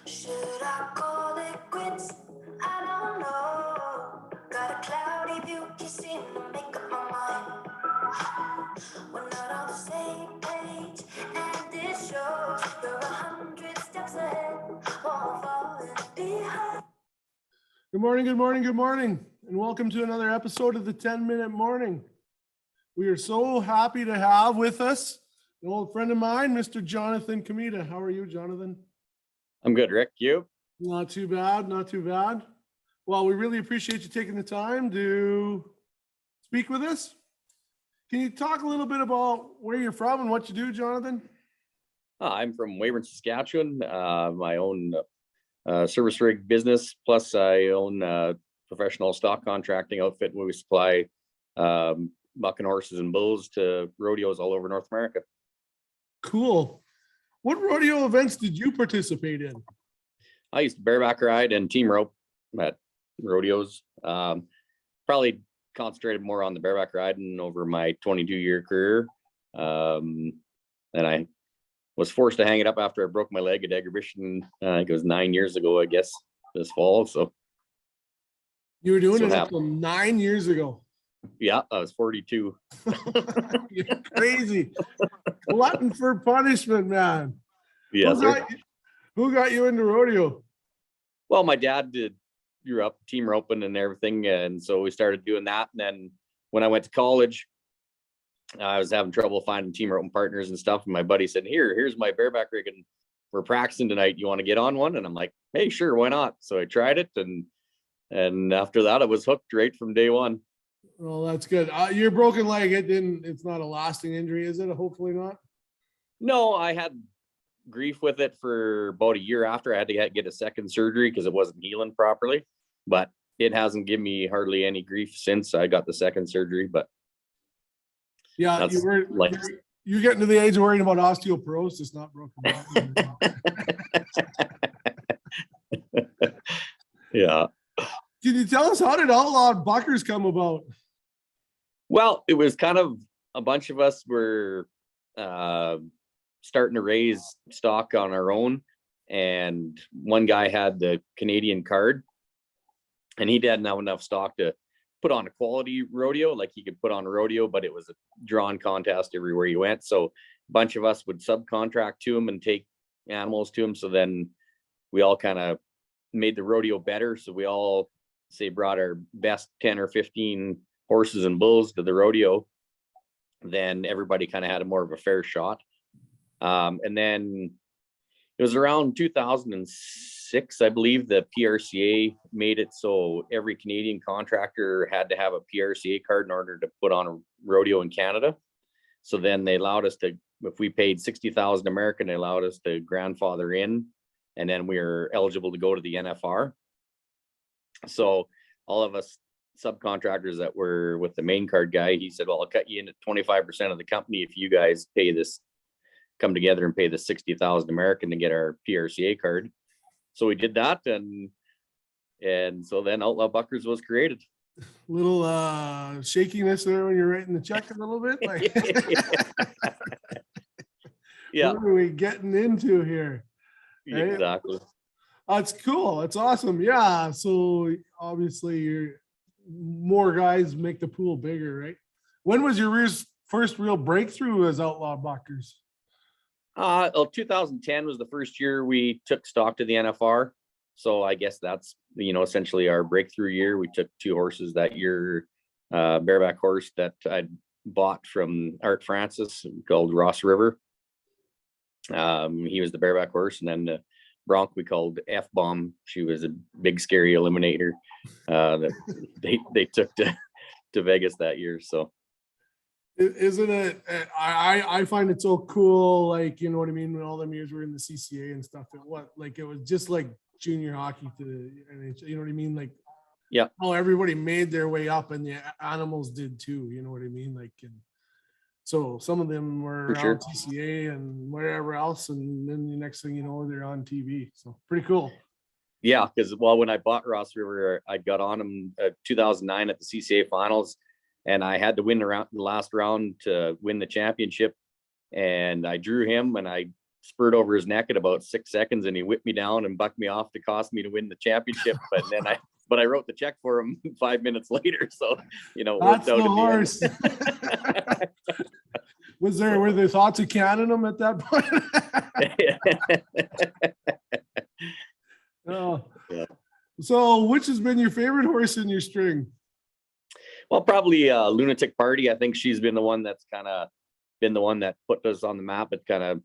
Should I call it quits? I don't know. Got a cloudy view, can't seem to make up my mind. We're not on the same page, and this shows you're 100 steps ahead, while falling behind. Good morning, good morning, good morning, and welcome to another episode of the 10-Minute Morning. We are so happy to have with us an old friend of mine, Mr. Jonathan Kmita. How are you, Jonathan? I'm good, Rick. You? Not too bad, not too bad. Well, we really appreciate you taking the time to speak with us. Can you talk a little bit about where you're from and what you do, Jonathan? I'm from Weyburn, Saskatchewan. My own service rig business, plus I own a professional stock contracting outfit where we supply bucking horses and bulls to rodeos all over North America. Cool. What rodeo events did you participate in? I used to bareback ride and team rope at rodeos. Probably concentrated more on the bareback riding over my 22-year career. And I was forced to hang it up after I broke my leg at exhibition. I think it was 9 years ago, I guess, this fall. So you were doing it up to 9 years ago. Yeah, I was 42. You're crazy. Glutton for punishment, man. Yes, who got you into rodeo? Well, my dad grew up team roping and everything, and so we started doing that. And then when I went to college, I was having trouble finding team roping partners and stuff. And my buddy said, here's my bareback rig, and we're practicing tonight. You want to get on one? And I'm like, hey, sure, why not? So I tried it, and after that, I was hooked right from day one. Well, that's good. Your broken leg, it's not a lasting injury, is it? Hopefully not. No, I had grief with it for about a year after. I had to get a second surgery because it wasn't healing properly, but it hasn't given me hardly any grief since I got the second surgery. But yeah, you're getting to the age of worrying about osteoporosis, not broken bone. Yeah. Can you tell us, how did Outlaw Buckers come about? Well, it was kind of a bunch of us were starting to raise stock on our own. And one guy had the Canadian card, and he didn't have enough stock to put on a quality rodeo. Like, he could put on a rodeo, but it was a drawn contest everywhere you went. So a bunch of us would subcontract to him and take animals to him. So then we all kind of made the rodeo better. So we all brought our best 10 or 15 horses and bulls to the rodeo. Then everybody kind of had a more of a fair shot. And then it was around 2006, I believe, the PRCA made it so every Canadian contractor had to have a PRCA card in order to put on a rodeo in Canada. So then they allowed us to, if we paid 60,000 American, they allowed us to grandfather in, and then we were eligible to go to the NFR. So all of us subcontractors that were with the main card guy, he said, well, I'll cut you in at 25% of the company if you guys come together and pay the 60,000 American to get our PRCA card. So we did that, and so then Outlaw Buckers was created. Little shakiness there when you're writing the check a little bit. Like, yeah. What are we getting into here? Right? Exactly. That's cool. That's awesome. Yeah. So obviously, more guys make the pool bigger, right? When was your first real breakthrough as Outlaw Buckers? 2010 was the first year we took stock to the NFR. So I guess that's, essentially our breakthrough year. We took 2 horses that year, bareback horse that I bought from Art Francis called Ross River. He was the bareback horse, and then the bronc we called F-Bomb. She was a big, scary eliminator that they took to Vegas that year. So isn't it? I find it so cool. Like, you know what I mean? When all them years were in the CCA and stuff, it was just like junior hockey to the NHL. You know what I mean? Like, Yeah. how everybody made their way up and the animals did too. You know what I mean? Like, and so some of them were For sure. around TCA and wherever else, and then the next thing you know, they're on TV. So pretty cool. Yeah, because when I bought Ross River, I got on him 2009 at the CCA finals, and I had to win the last round to win the championship. And I drew him, and I spurred over his neck at about 6 seconds, and he whipped me down and bucked me off to cost me to win the championship. But then I wrote the check for him 5 minutes later, so it That's worked out the at horse. the end. Were there thoughts of canning him at that point? Oh. Yeah. So which has been your favorite horse in your string? Well, probably Lunatic Party. I think she's been the one that's kind of been the one that put us on the map. It kind of,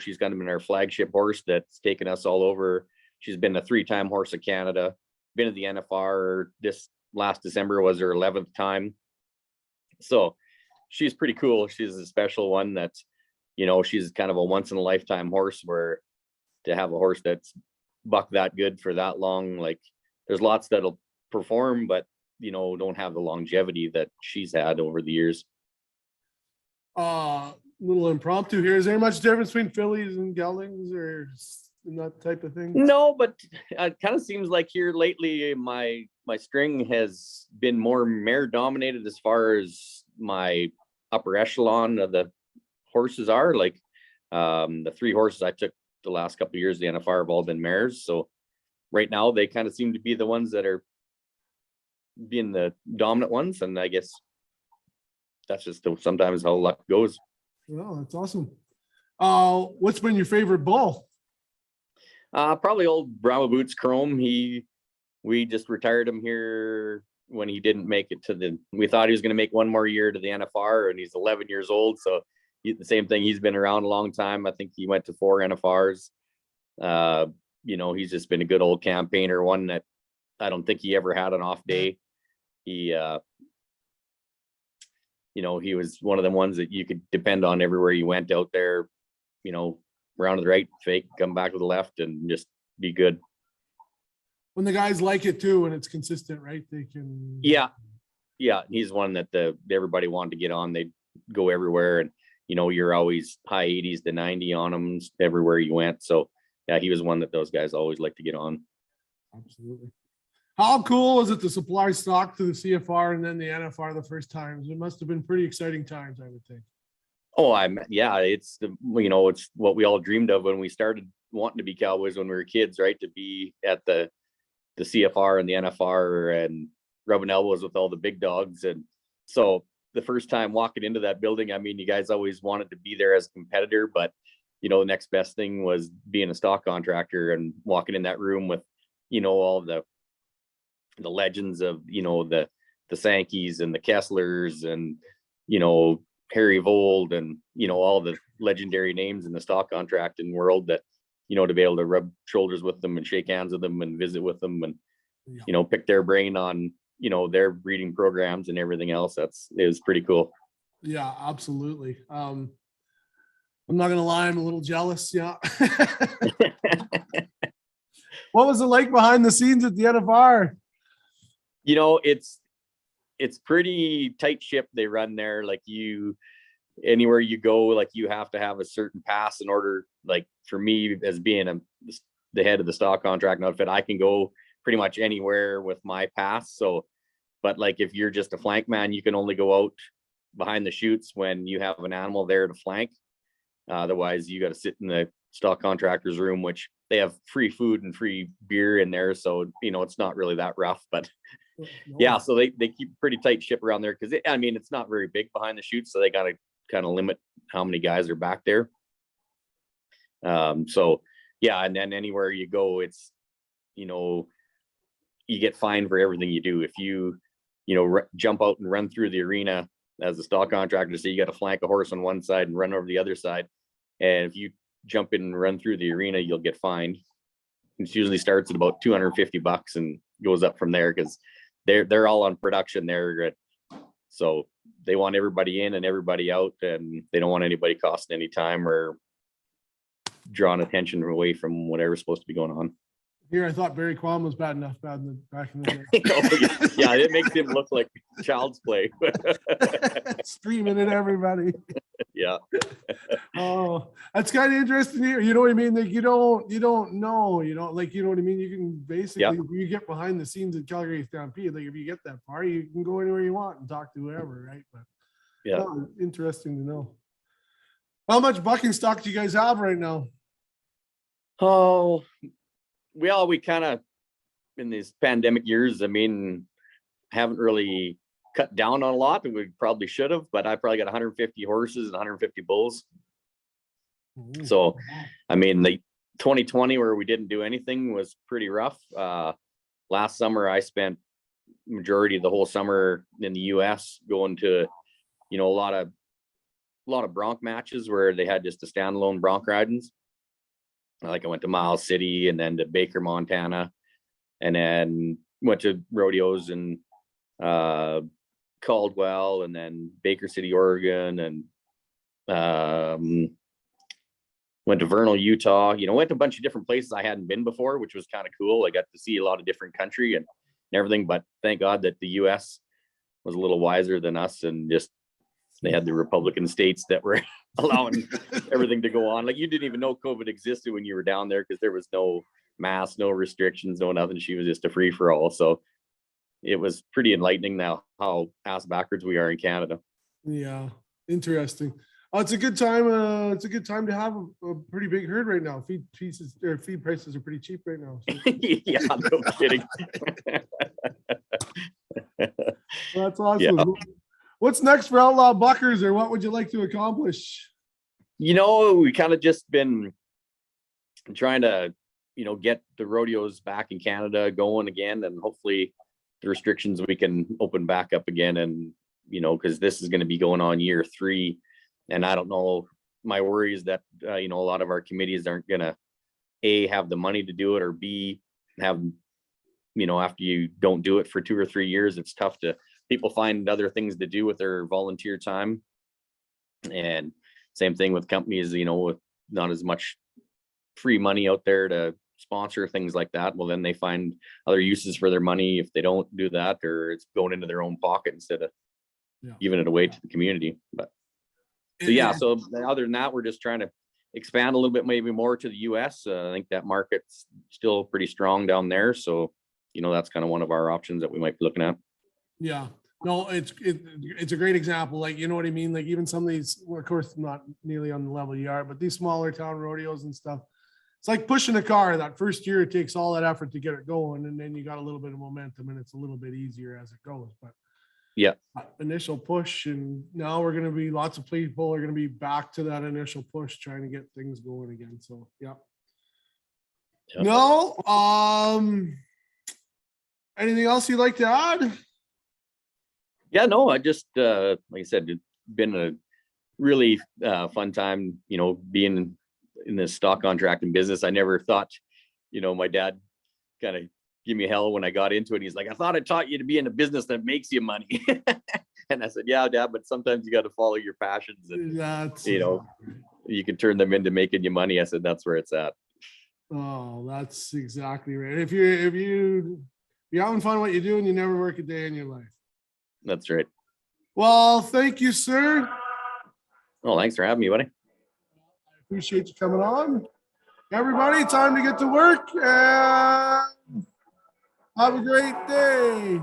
she's kind of been our flagship horse that's taken us all over. She's been a 3-time horse of Canada, been at the NFR. This last December was her 11th time. So she's pretty cool. She's a special one that's, she's kind of a once in a lifetime horse, where to have a horse that's buck that good for that long, like there's lots that'll perform, but don't have the longevity that she's had over the years. Little impromptu here. Is there much difference between fillies and geldings or that type of thing? No, but it kind of seems like here lately my string has been more mare dominated as far as my upper echelon of the horses are. Like the 3 horses I took the last couple of years, the NFR, have all been mares. So right now they kind of seem to be the ones that are being the dominant ones, and I guess that's just sometimes how luck goes. Oh, that's awesome. What's been your favorite bull? Probably old Brahma Boots Chrome. We just retired him here when he didn't make it we thought he was going to make one more year to the NFR, and he's 11 years old. So the same thing. He's been around a long time. I think he went to 4 NFRs. He's just been a good old campaigner, one that I don't think he ever had an off day. He was one of the ones that you could depend on everywhere you went out there, round to the right, fake, come back to the left, and just be good. When the guys like it too, and it's consistent, right? They can. Yeah. He's one that everybody wanted to get on. They'd go everywhere, and you're always high 80s to 90 on them everywhere you went. So yeah, he was one that those guys always like to get on. Absolutely. How cool is it to supply stock to the CFR and then the NFR the first times? It must have been pretty exciting times, I would think. Oh, it's it's what we all dreamed of when we started wanting to be cowboys when we were kids, right? To be at the CFR and the NFR and rubbing elbows with all the big dogs. And so the first time walking into that building, you guys always wanted to be there as a competitor, but the next best thing was being a stock contractor and walking in that room with, all the legends of, the Sankeys and the Kesslers and, Harry Vold and, all the legendary names in the stock contracting world that, to be able to rub shoulders with them and shake hands with them and visit with them and, pick their brain on, their breeding programs and everything else. It was pretty cool. Yeah, absolutely. I'm not going to lie. I'm a little jealous. Yeah. What was it like behind the scenes at the NFR? It's pretty tight ship they run there. Like anywhere you go, like you have to have a certain pass in order. Like for me, as being the head of the stock contract outfit, I can go pretty much anywhere with my pass. So, but like if you're just a flank man, you can only go out behind the chutes when you have an animal there to flank. Otherwise, you got to sit in the stock contractor's room, which they have free food and free beer in there. So, it's not really that rough, but yeah, so they keep pretty tight ship around there because it's not very big behind the chutes. So they got to kind of limit how many guys are back there. So yeah, and then anywhere you go, it's, you get fined for everything you do. If you, jump out and run through the arena as a stock contractor, so you got to flank a horse on one side and run over the other side. And if you jump in and run through the arena, you'll get fined. It usually starts at about $250 and goes up from there because they're all on production there. So they want everybody in and everybody out, and they don't want anybody costing any time or drawing attention away from whatever's supposed to be going on. Here, I thought Barry Quam was bad enough back in the day. Oh, yeah, it makes him look like child's play. Screaming at everybody. Yeah. Oh, that's kind of interesting here. You know what I mean? Like you don't know, like, you know what I mean? You can basically, Yep. if you get behind the scenes at Calgary Stampede, like if you get that far, you can go anywhere you want and talk to whoever, right? But Yeah. oh, interesting to know. How much bucking stock do you guys have right now? Oh, we kind of, in these pandemic years, I mean, haven't really cut down on a lot, but we probably should have, but I probably got 150 horses and 150 bulls. Ooh. So, I mean, the 2020 where we didn't do anything was pretty rough. Last summer, I spent majority of the whole summer in the US going to, a lot of bronc matches where they had just the standalone bronc ridings. Like I went to Miles City and then to Baker, Montana, and then went to rodeos in Caldwell and then Baker City, Oregon, and went to Vernal, Utah. Went to a bunch of different places I hadn't been before, which was kind of cool. I got to see a lot of different country and everything, but thank God that the US was a little wiser than us, and just they had the Republican states that were allowing everything to go on. Like you didn't even know COVID existed when you were down there because there was no masks, no restrictions, no nothing. She was just a free for all. So it was pretty enlightening now how ass backwards we are in Canada. Yeah, interesting. It's a good time. It's a good time to have a pretty big herd right now. Feed prices are pretty cheap right now. So. Yeah, no kidding. That's awesome. Yeah. What's next for Outlaw Buckers, or what would you like to accomplish? We kind of just been trying to, get the rodeos back in Canada going again, and hopefully the restrictions we can open back up again. And, because this is going to be going on year 3. And I don't know, my worry is that, a lot of our committees aren't going to A, have the money to do it, or B, have, after you don't do it for 2 or 3 years, it's tough to, people find other things to do with their volunteer time. And same thing with companies, with not as much free money out there to sponsor things like that. Well, then they find other uses for their money if they don't do that, or it's going into their own pocket instead of giving it away to the community. But so, yeah, so other than that, we're just trying to expand a little bit, maybe more to the US. I think that market's still pretty strong down there. So, that's kind of one of our options that we might be looking at. Yeah, no, it's a great example. Like, you know what I mean? Like even some of these, well, of course, not nearly on the level you are, but these smaller town rodeos and stuff, it's like pushing a car. That first year, it takes all that effort to get it going. And then you got a little bit of momentum and it's a little bit easier as it goes. But yeah, initial push, and now we're going to be, lots of people are going to be back to that initial push, trying to get things going again. So, yeah. Yep. No, anything else you'd like to add? Yeah, no, I just, like I said, it's been a really fun time, being in this stock contracting business. I never thought, my dad kind of give me hell when I got into it. He's like, I thought I taught you to be in a business that makes you money. And I said, yeah, Dad, but sometimes you got to follow your passions, and, you can turn them into making you money. I said, that's where it's at. Oh, that's exactly right. If you're having fun what you do, and you never work a day in your life. That's right. Well, thank you, sir. Well, thanks for having me, buddy. I appreciate you coming on. Everybody, time to get to work, and have a great day.